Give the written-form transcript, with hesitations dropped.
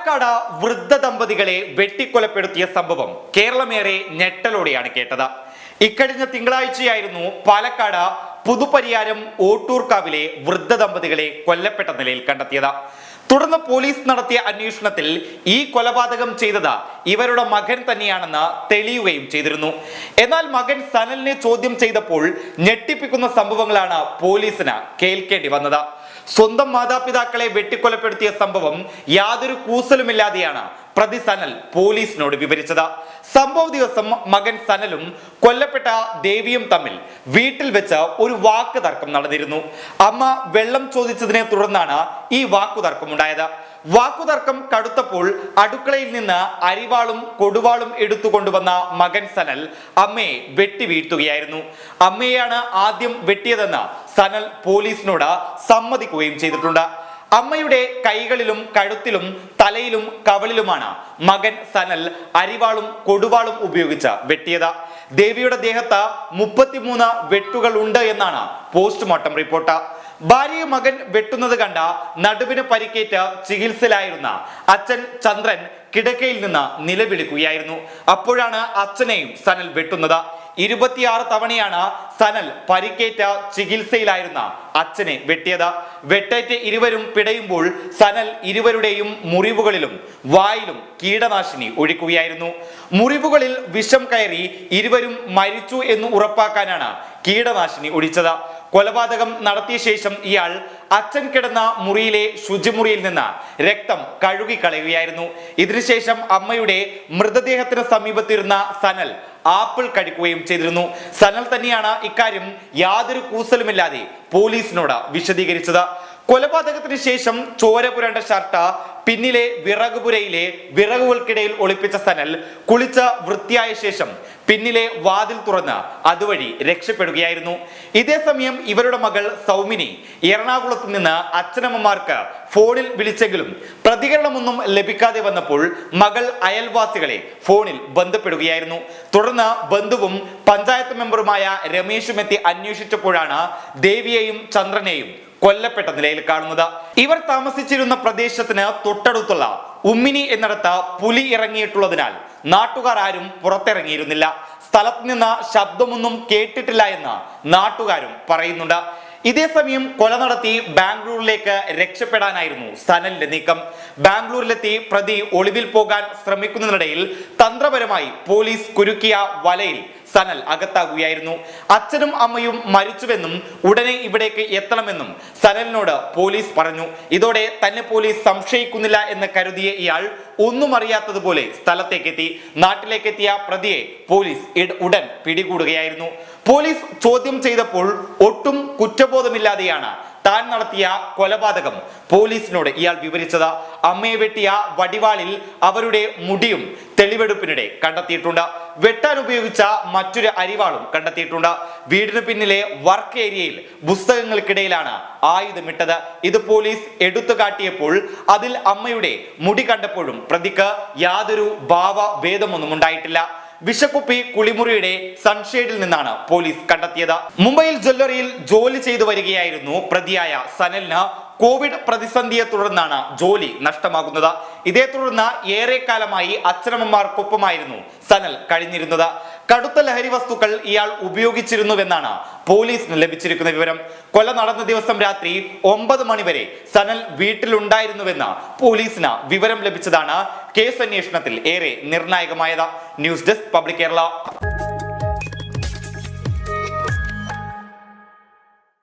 പാലക്കാട് വൃദ്ധ ദമ്പതികളെ വെട്ടിക്കൊലപ്പെടുത്തിയ സംഭവം കേരളമേറെ ഞെട്ടലോടെയാണ് കേട്ടത്. ഇക്കഴിഞ്ഞ തിങ്കളാഴ്ചയായിരുന്നു പാലക്കാട് പുതുപരിയാരം ഓട്ടൂർക്കാവിലെ വൃദ്ധ ദമ്പതികളെ കൊല്ലപ്പെട്ട നിലയിൽ കണ്ടെത്തിയത്. തുടർന്ന് പോലീസ് നടത്തിയ അന്വേഷണത്തിൽ ഈ കൊലപാതകം ചെയ്തത് ഇവരുടെ മകൻ തന്നെയാണെന്ന് തെളിയുകയും ചെയ്തിരുന്നു. എന്നാൽ മകൻ സനലിനെ ചോദ്യം ചെയ്തപ്പോൾ ഞെട്ടിപ്പിക്കുന്ന സംഭവങ്ങളാണ് പോലീസിന് കേൾക്കേണ്ടി വന്നത്. സ്വന്തം മാതാപിതാക്കളെ വെട്ടിക്കൊലപ്പെടുത്തിയ സംഭവം യാതൊരു കൂസലുമില്ലാതെയാണ് പ്രതി സനൽ പോലീസിനോട് വിവരിച്ചത്. സംഭവ ദിവസം മകൻ സനലും കൊല്ലപ്പെട്ട ദേവിയും തമ്മിൽ വീട്ടിൽ വെച്ച് ഒരു വാക്കുതർക്കം നടന്നിരുന്നു. അമ്മ വെള്ളം ചോദിച്ചതിനെ തുടർന്നാണ് ഈ വാക്കുതർക്കം ഉണ്ടായത്. വാക്കുതർക്കം കടുത്തപ്പോൾ അടുക്കളയിൽ നിന്ന് അരിവാളും കൊടുവാളും എടുത്തുകൊണ്ടുവന്ന മകൻ സനൽ അമ്മയെ വെട്ടി വീഴ്ത്തുകയായിരുന്നു. അമ്മയെയാണ് ആദ്യം വെട്ടിയതെന്ന് സനൽ പോലീസിനോട് സമ്മതിക്കുകയും ചെയ്തിട്ടുണ്ട്. അമ്മയുടെ കൈകളിലും കഴുത്തിലും തലയിലും കവളിലുമാണ് മകൻ സനൽ അരിവാളും കൊടുവാളും ഉപയോഗിച്ച് വെട്ടിയത്. ദേവിയുടെ ദേഹത്ത് 33 വെട്ടുകൾ ഉണ്ട് എന്നാണ് പോസ്റ്റ്മോർട്ടം റിപ്പോർട്ട്. ഭാര്യയെ മകൻ വെട്ടുന്നത് കണ്ട നടുവിന് പരിക്കേറ്റ് ചികിത്സയിലായിരുന്ന അച്ഛൻ ചന്ദ്രൻ കിടക്കയിൽ നിന്ന് നിലവിളിക്കുകയായിരുന്നു. അപ്പോഴാണ് അച്ഛനെയും സനൽ വെട്ടുന്നത്. 26 തവണയാണ് സനൽ പരിക്കേറ്റ ചികിത്സയിലായിരുന്ന അച്ഛനെ വെട്ടിയത്. വെട്ടേറ്റ് ഇരുവരും പിടയുമ്പോൾ സനൽ ഇരുവരുടെയും മുറിവുകളിലും വായിലും കീടനാശിനി ഒഴിക്കുകയായിരുന്നു. മുറിവുകളിൽ വിഷം കയറി ഇരുവരും മരിച്ചു എന്ന് ഉറപ്പാക്കാനാണ് കീടനാശിനി ഒഴിച്ചത്. കൊലപാതകം നടത്തിയ ശേഷം ഇയാൾ അച്ഛൻ കിടന്ന മുറിയിലെ ശുചിമുറിയിൽ നിന്ന് രക്തം കഴുകിക്കളയുകയായിരുന്നു. ഇതിനുശേഷം അമ്മയുടെ മൃതദേഹത്തിന് സമീപത്തിരുന്ന സനൽ ആപ്പിൾ കഴിക്കുകയും ചെയ്തിരുന്നു. സനൽ തന്നെയാണ് ഇക്കാര്യം യാതൊരു കൂസലുമില്ലാതെ പോലീസിനോട് വിശദീകരിച്ചത്. കൊലപാതകത്തിന് ശേഷം ചോര പുരണ്ട ഷർട്ട് പിന്നിലെ വിറകുപുരയിലെ വിറകുകൾക്കിടയിൽ ഒളിപ്പിച്ച സനൽ കുളിച്ച വൃത്തിയായ ശേഷം പിന്നിലെ വാതിൽ തുറന്ന് അതുവഴി രക്ഷപ്പെടുകയായിരുന്നു. ഇതേസമയം ഇവരുടെ മകൾ സൗമിനി എറണാകുളത്ത് നിന്ന് അച്ഛനമ്മമാർക്ക് ഫോണിൽ വിളിച്ചെങ്കിലും പ്രതികരണമൊന്നും ലഭിക്കാതെ വന്നപ്പോൾ മകൾ അയൽവാസികളെ ഫോണിൽ ബന്ധപ്പെടുകയായിരുന്നു. തുടർന്ന് ബന്ധുവും പഞ്ചായത്ത് മെമ്പറുമായ രമേശും എത്തി അന്വേഷിച്ചപ്പോഴാണ് ദേവിയെയും ചന്ദ്രനെയും കൊല്ലപ്പെട്ട നിലയിൽ കാണുന്നത്. ഇവർ താമസിച്ചിരുന്ന പ്രദേശത്തിന് തൊട്ടടുത്തുള്ള ഉമ്മിനി എന്നിടത്ത് പുലി ഇറങ്ങിയിട്ടുള്ളതിനാൽ നാട്ടുകാർ ആരും പുറത്തിറങ്ങിയിരുന്നില്ല. സ്ഥലത്ത് നിന്ന് ശബ്ദമൊന്നും കേട്ടിട്ടില്ല എന്ന് നാട്ടുകാരും പറയുന്നുണ്ട്. ഇതേസമയം കൊല നടത്തി ബാംഗ്ലൂരിലേക്ക് രക്ഷപ്പെടാനായിരുന്നു സനലിന്റെ നീക്കം. ബാംഗ്ലൂരിലെത്തി പ്രതി ഒളിവിൽ പോകാൻ ശ്രമിക്കുന്നതിനിടയിൽ തന്ത്രപരമായി പോലീസ് കുരുക്കിയ വലയിൽ സനൽ അകത്താകുകയായിരുന്നു. അച്ഛനും അമ്മയും മരിച്ചുവെന്നും ഉടനെ ഇവിടേക്ക് എത്തണമെന്നും സനലിനോട് പോലീസ് പറഞ്ഞു. ഇതോടെ തന്നെ പോലീസ് സംശയിക്കുന്നില്ല എന്ന് കരുതിയ ഇയാൾ ഒന്നും അറിയാത്തതുപോലെ സ്ഥലത്തേക്കെത്തി. നാട്ടിലേക്കെത്തിയ പ്രതിയെ പോലീസ് ഉടൻ പിടികൂടുകയായിരുന്നു. പോലീസ് ചോദ്യം ചെയ്തപ്പോൾ ഒട്ടും കുറ്റബോധമില്ലാതെയാണ് താൻ നടത്തിയ കൊലപാതകം പോലീസിനോട് ഇയാൾ വിവരിച്ചത്. അമ്മയെ വെട്ടിയ വടിവാളിൽ അവരുടെ മുടിയും തെളിവെടുപ്പിനിടെ കണ്ടെത്തിയിട്ടുണ്ട്. വെട്ടാൻ ഉപയോഗിച്ച മറ്റൊരു അരിവാളും കണ്ടെത്തിയിട്ടുണ്ട്. വീടിന് പിന്നിലെ വർക്ക് ഏരിയയിൽ പുസ്തകങ്ങൾക്കിടയിലാണ് ആയുധമിട്ടത്. ഇത് പോലീസ് എടുത്തു കാട്ടിയപ്പോൾ അതിൽ അമ്മയുടെ മുടി കണ്ടപ്പോഴും പ്രതിക്ക് യാതൊരു ഭാവഭേദമൊന്നും ഉണ്ടായിട്ടില്ല. വിഷക്കുപ്പി കുളിമുറിയുടെ സൺഷെയ്ഡിൽ നിന്നാണ് പോലീസ് കണ്ടെത്തിയത്. മുംബൈയിൽ ജ്വല്ലറിയിൽ ജോലി ചെയ്തു വരികയായിരുന്നു പ്രതിയായ സനലിന് കോവിഡ് പ്രതിസന്ധിയെ തുടർന്നാണ് ജോലി നഷ്ടമാകുന്നത്. ഇതേ തുടർന്ന് ഏറെക്കാലമായി അച്ഛനമ്മമാർക്കൊപ്പമായിരുന്നു സനൽ കഴിഞ്ഞിരുന്നത്. കടുത്ത ലഹരി വസ്തുക്കൾ ഇയാൾ ഉപയോഗിച്ചിരുന്നുവെന്നാണ് പോലീസിന് ലഭിച്ചിരിക്കുന്ന വിവരം. കൊല നടന്ന ദിവസം രാത്രി 9 മണി വരെ സനൽ വീട്ടിലുണ്ടായിരുന്നുവെന്ന് പോലീസിന് വിവരം ലഭിച്ചതാണ് കേസ് അന്വേഷണത്തിൽ ഏറെ നിർണായകമായത്. News desk public Kerala.